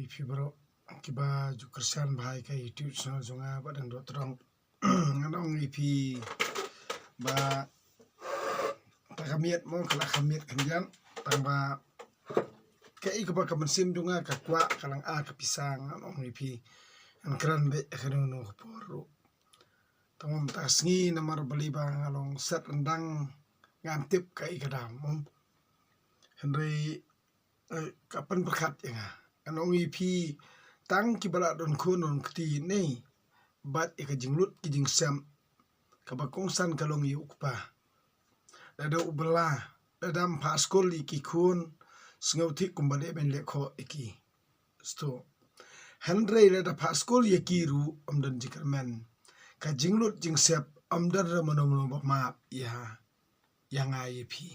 ipi bro kiba jukersan bahai ka YouTube channel jonga badang do trong nganong ipi ba takamiet mo kala kamiet kanjan tangba kai ka ba kamansim jonga ka kwa kalang a ka pisang nganong ipi an kran be kanu no poru tamam tasngi namar bali ba ngalong set rendang ngantip kai kadam mom henry kapan berkat ya anong ipi tang kibala don kunon kti nei bat ika jinglut ki jingsam kabakong san kalong yukpa dada ubela dadam paskol iki kun sngauti kumbale ben lekho iki sto Henry dada paskol yakiru amdan jikarmen ka jinglut jingsap amdan ramanono map ya yang ipi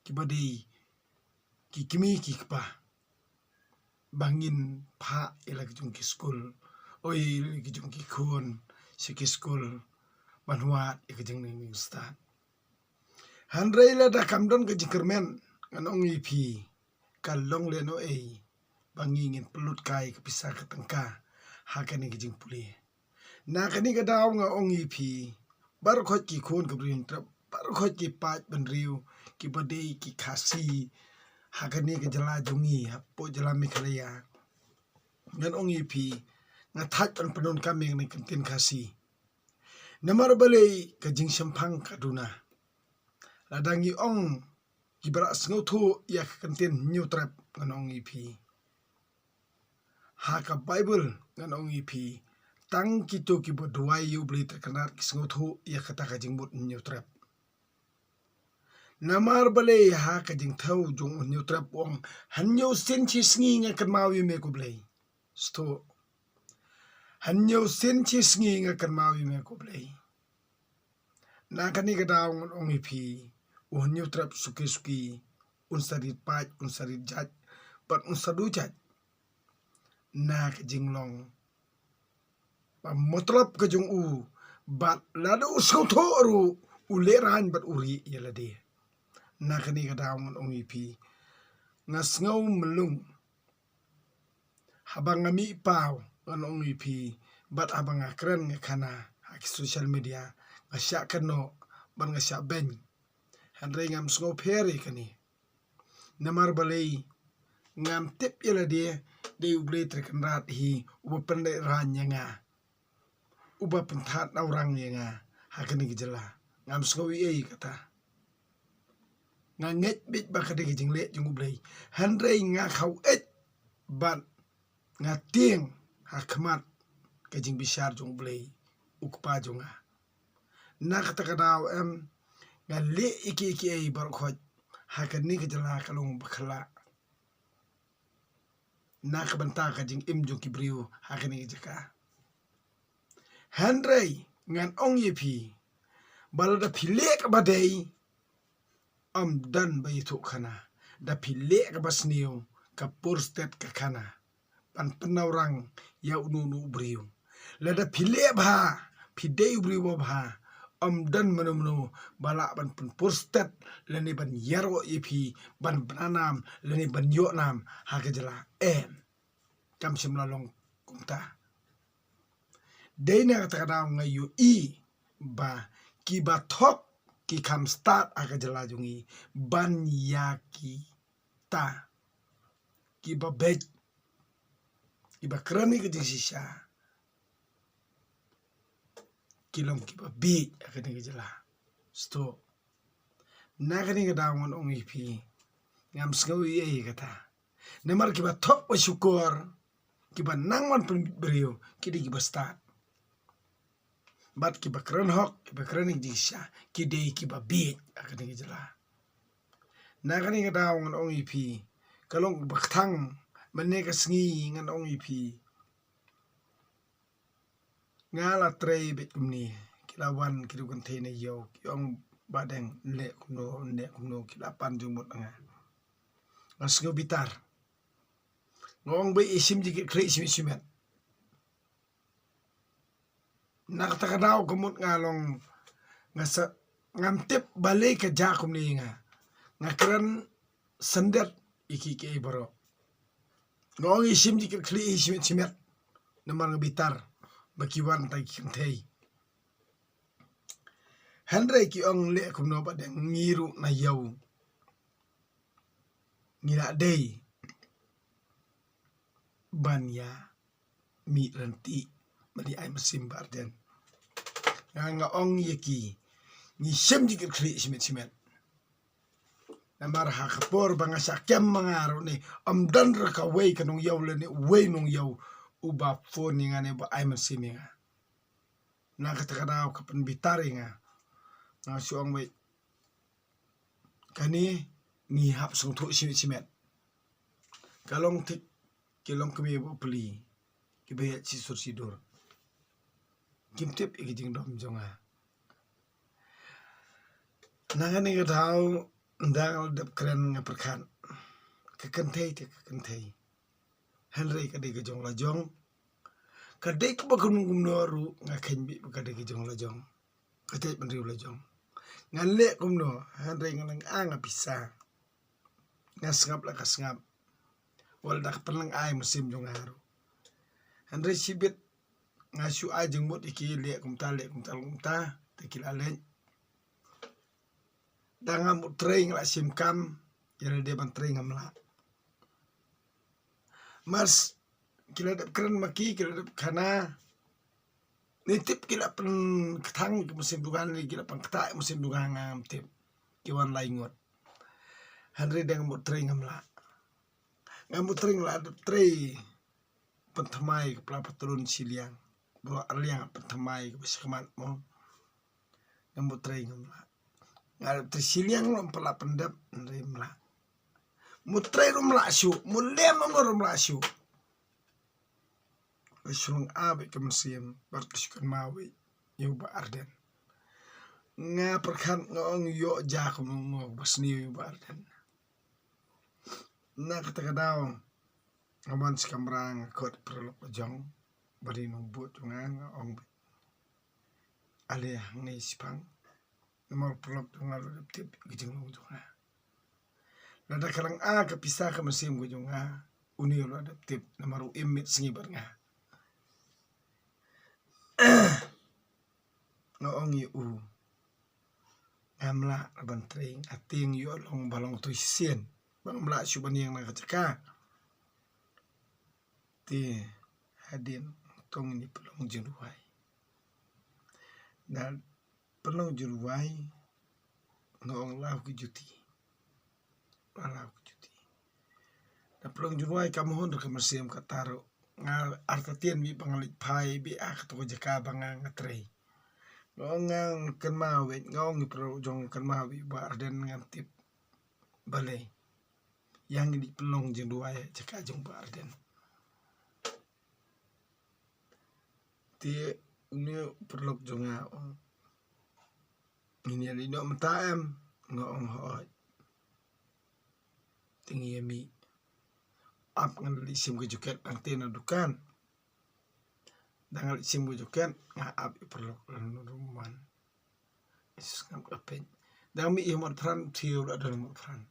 kibadi kikimi kikpa bangin pa ilagi jung ki school oi ilagi jung ki kun siki school banhuat ikajeng ning stat handrai la da kamdon ke jikermen nganong ipi kalong leno bangingin pelut kai ke pisah ke tengka hakani ke jing puli na kani ka daw nga ong ipi bar khot ki kun ke brin trap bar khot ki pat benriu ki badei ki khasi hakani ke jala jungi hapo jala mikalaya ngan ong ipi ngatat an penon kami ni kentin kasi namar balei ka jing sampang kaduna ladangi ong kibara sngotu ya kentin new trap ngan ong ipi haka bible ngan ong ipi tang kito kibo duai yu beli terkenal kisngotu ya kata ka jing bot new trap namar balei ha ka jing thau jong new trap ong hanyo sen chi sngi nga kan mawi me ko blei sto hanyo sen chi sngi nga kan mawi me ko blei na kani ka daw ong ipi new trap suki un sarit paj un sarit jaj pat un sadu jaj na ka jing long pa motlop ka jong u bat lada usau tho ru uleran bat uri yalade na kani ka daw ong ipi ngasngau melung habang ngami pau nganong ipi bat abang akren ngakana hak social media ngasya kano ban ngasya ben handre ngam sngo peri kani namar balei ngam tip yala de uble terkenrat hi uba pendek ranya nga uba pentat orang nga hakani gejala ngam sngo ei kata nganget bit bakade jingle jung ublei handre nga khau ban ngatieng hakmat kajing bisar jung blei ukpa junga na kata kadaw ngale iki bar khoj hakani kejala kalung bakhala na kabanta kajing im jung kibriu hakani jaka handrai ngan ong yepi balada pilek badai dan bayi tu khana da pilek basniu kapur stet ka khana pan penawrang ya ununu briu lada pile bha pidei briu bha dan manu bala ban pen purstet leni ban yaro ipi ban banam leni ban yo nam hakajala kam simlalong kumta deina kata kadaw ngayu ba ki ba thok ki kam start akajala jungi ban yaki ta ki ba bet kiba kerani ke sisa kilom kiba bi akani ke jela sto na kani ke dawan ong ipi ngam sngawi kata namar kiba thok wa syukur kiba nangwan pen beriu kidi kiba start bat kiba keren hok kiba kerani ke sisa kidi kiba bi akani ke jela na kani ke dawan ong ipi kalong baktang maneka sngi ngan ong ipi ngala trei bet kumni kilawan kirugan thene yo kyong badeng le kuno kilapan jumut nga ngasgo bitar ngong be isim jikit kre simet nak takadaw kumut ngalong ngasa ngantip balik ke jakum ni nga ngakran sendet iki ke baro ngong isim jikir kli isim simet namar ngebitar bakiwan tay kentei Henry ki ong le kumno ba deng ngiru na yau ngira day banya mi renti mari ai mesim barden nga ong yeki ni sem jikir kli simet namar ha kapor banga sakyam mangaro ni dan raka wei kanong yau le ni wei nong yau uba phone ngane ba ai mesim na katakadaw kapan bitari nga suang wei kani ni hap sung thu simet kalong tik kilong kami bo peli kibaya ci sursidor kim tip ikijing dom jonga nangani gadaw ndangal dap kren nga perkan kekentei te kekentei Henry kadai ke jong la jong kadai ke bakun gumnoru nga kenbi kadai ke jong la jong kadai penriu la jong ngalle kumno Henry ngalang anga pisa ngasngap la kasngap wal dak penlang ai musim jongaru Henry sibit ngasu ajeng mot iki le kumta tekil alen danga mut train la simkam yele de ban train ngamla mas kila dap keren maki kila dap kana nitip kila pen ketang ke musim dugan ni kila pen ketak musim dugan ngam tip kiwan laingot Henry dang mut train ngamla ngamut train la dap train pentamai ke pelapa turun siliang bro arliang pentamai ke besikmat mo ngamut train ngamla ngarep tersiliang lo pela pendap Henry mla mutrai rumla syu mulem rumla syu Sulung abe ke musim berkesukan mawi yu ba arden nga perkan ngong yo jakum mo basni yu ba arden na katakadaw ngaman sekamrang kot perlok jong bari nong but nga ong ale ngai sipang nomor perlok ngal tip gijing lo jonga nada kalang a kapisa ka musim go jonga uni lo adaptip namaru imit singi barnga ngong yu ngamla bantring ating yu long balong tu sien bang mla subani yang nakataka ti hadin tong ni pelong jeruai dan pelong jeruai ngong lau ki juti lau ki juti dan pelong jeruai kamuhon ke musim kataro ngal artatien bi pangalik pai bi ak to jaka banga ngatrei ngongang kan mawe ngong pro jong kan mawe ba arden ngantip balai yang di pelong jeruai jaka jong ba arden ti ini perlok jonga ini ali no mtaem ngong hoy tingi mi ap ngan lisim ke juket ang tena dukan dangal isim ke juket nga ap perlok ruman is ngam kapen dang mi imot fran tiu la dan mo fran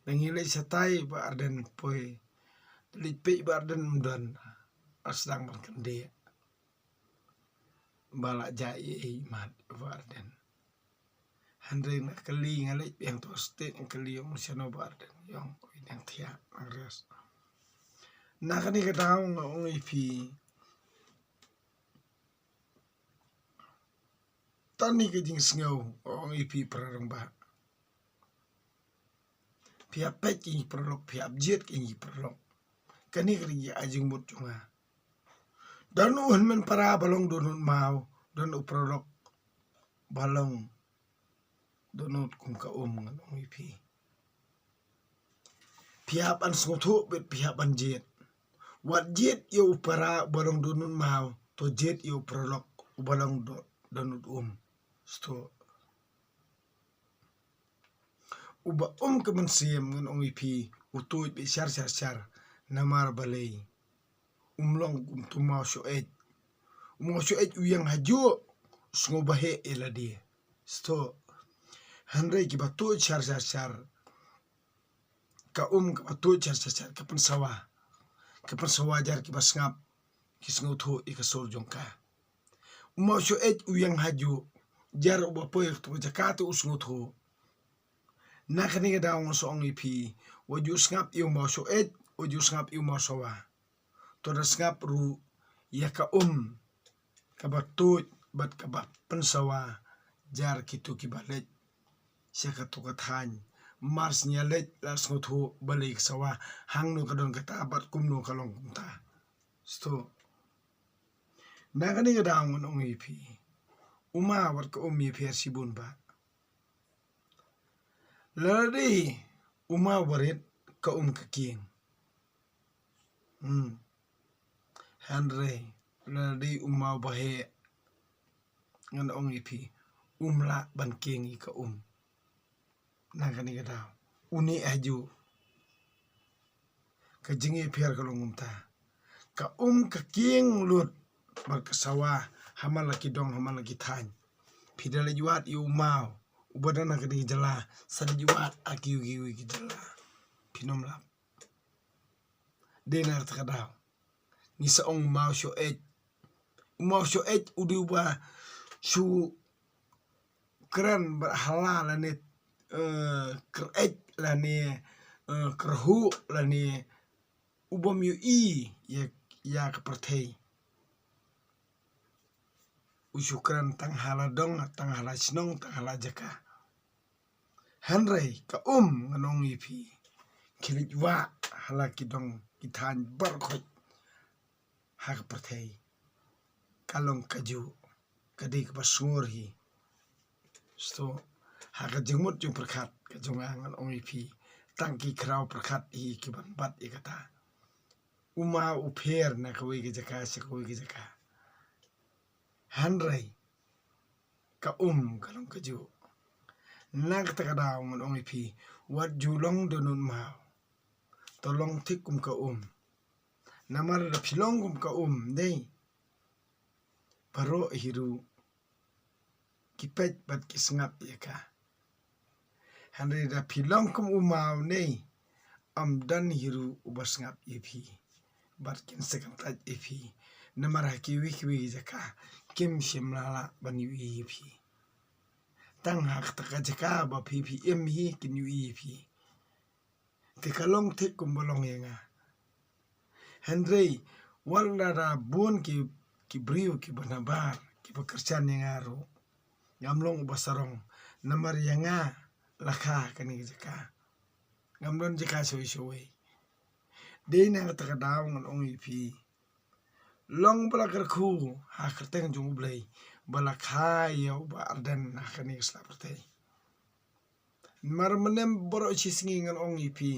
dangile satai ba arden poi lipe ba arden dan asdang makan dia balak jai mat warden Henry na kali ngalip yang to state yang kali yung siano warden yung yang tiak ngres na kani kataw ngong ipi tani ke jing sngaw ngong ipi perang ba pihak pek ini perlok pihak jet ini perlok kani kerja ajing mut junga dan uhan men para balong donut mau dan uprolok balong donut kum ka nganong ipi pihak an sngotu bet pihak an jet wat jet yo para balong donut mau to jet yo prolok balong donut sto uba ke mensim nganong ipi utuj be syar namar balai umlong tumau soet uyang hajo sngobahe eladi sto Henry ki batu char ka ka batu char kapan sawa kepersawajar kibas ngap kisngutu ikasur jongka umau syu'ed uyang haju jar ubapoy tu jakatu usngutu nakani daung soong ipi waju ngap iu mau syu'ed waju ngap iu mau sawa todas ngap ru ya ka kabatut bat kabat pensawa jar kitu kibalet siaka tukathan mars nyalet las ngutu balik sawa hangnu kadon kata bat kumnu kalong kumta sto nakani daung ong ipi uma wat ka ipi sibun ba ladi uma warit ka kaking Henry ladi uma bahe ngan ong ipi umla ban king ika nakani daw uni aju ka jingi piar kalong umta ka kaking lut berkesawa hamalaki dong hamalaki than pidala juat iu mau ubadana kadi jala sada juat aki ugi jala pinom lap denar takadaw ni saong mau syu'ed udi uba su keren berhala lani ker'ej lani kerhu lani ubam yu ya kepertei usyukran tang hala dong tang hala sinong tang hala jaka Henry ka nganong ipi kilit wa hala kidong kithan barkhot ha kepertei kalong kaju kadik basungur hi sto ha ka jengmut jung perkat ka jongangan ong ipi tangki kraw perkat hi kiban bat ikata uma uper na kawi ke jaka sikawi ke jaka Henry ka kalong kaju nak takadaw ngan ong ipi wat julong donun mau tolong tikum ka namar da pilong ka dei paro hiru kipet bat kisngap yaka Henry da pilong umau nei amdan hiru ubas ngap ipi bat kin sekam taj ipi namar kiwi jaka kim shimlala ban ipi tang hak taka jaka ba pipi hi kin ipi te kalong te kumbolong yenga Henry wala da bun ki brio ki banabar ki pekerjaan yang aru ngamlong basarong namar yanga lakha kani jaka ngamlon jaka soi de na takadaw ngan ong ipi long bala kerku ha kerteng jung blai bala khaya ba ardan nakani slapte mar menem boro chisngi ngan ong ipi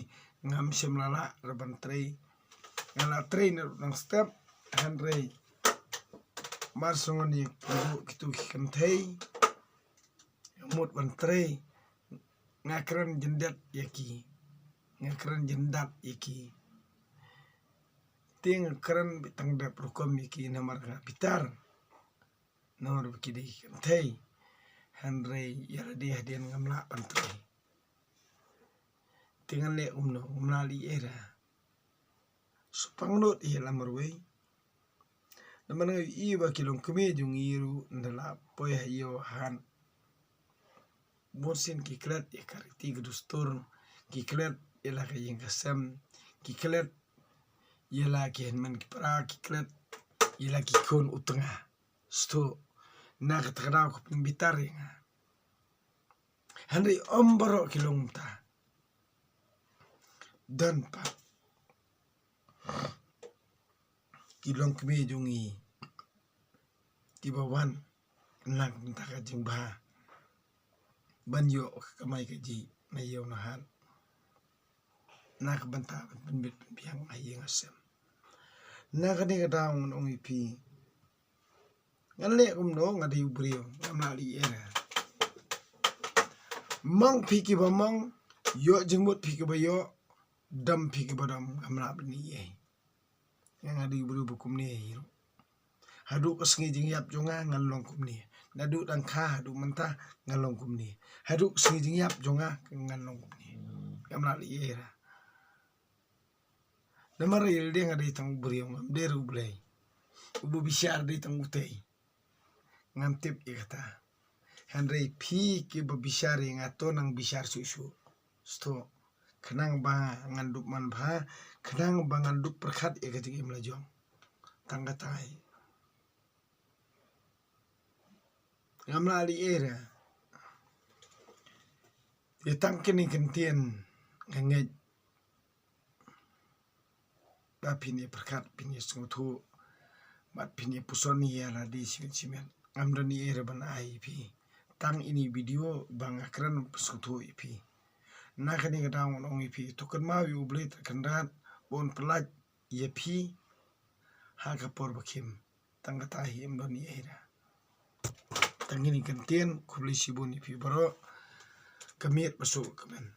ngam semlala raban trei ngala trainer nang step Henry mar songon ni kitu kentei mut ban trei ngakran jendat yaki ting keren bitang da prokom iki namar pitar nomor bikidi kentei Henry yara dia hadian ngamla pantri tingan le umnali era supang not lamarwe namana iba kilong kumejung iru ndala poy hayo han morsin kiklet ya kariti gudustur kiklet ila kayeng kasem kiklet ila kihenman kipra kiklet ila kikon utengah sto na katakadaw ko pimbitar nga Henry ombaro kilong ta dan pa kilong kumejung tibawan nag taka jingba banyo kamay kaji mayaw nahan nakabanta penbit penbiang ayeng asem nakani kadaw ng ipi ngale kumno ngadi ubriyo ngamali era mang piki ba mang yo jengmut piki ba yo dam piki ba dam ngamla bni ye yang ngadi ubriyo bukum ni hiro hadu kasngi jingyap jonga ngalong kumni nadu dang kha hadu mentah ngalong kumni hadu kasngi jingyap jonga ngalong kumni ngamla era nama real dia ngada itang beriong ngam deru bulai ubu bishar de itang utei ngam tip ikata Henry pi ke bishar yang ato nang bishar susu sto kenang ba ngandup man ba kenang ba ngandup perkat ikata ke melajong tanggatai ngam lali era itang kini kentien nganget ba pini perkat pini sengutu bat pini pusoni ya la di simen amdani era ban IP tang ini video bang akran sengutu IP na kani kadang on IP token ma wi uble terkendat bon pelat IP ha kapor bakim tang katahi amdani era tang ini kentien kubli sibun IP baro kemit masuk kemen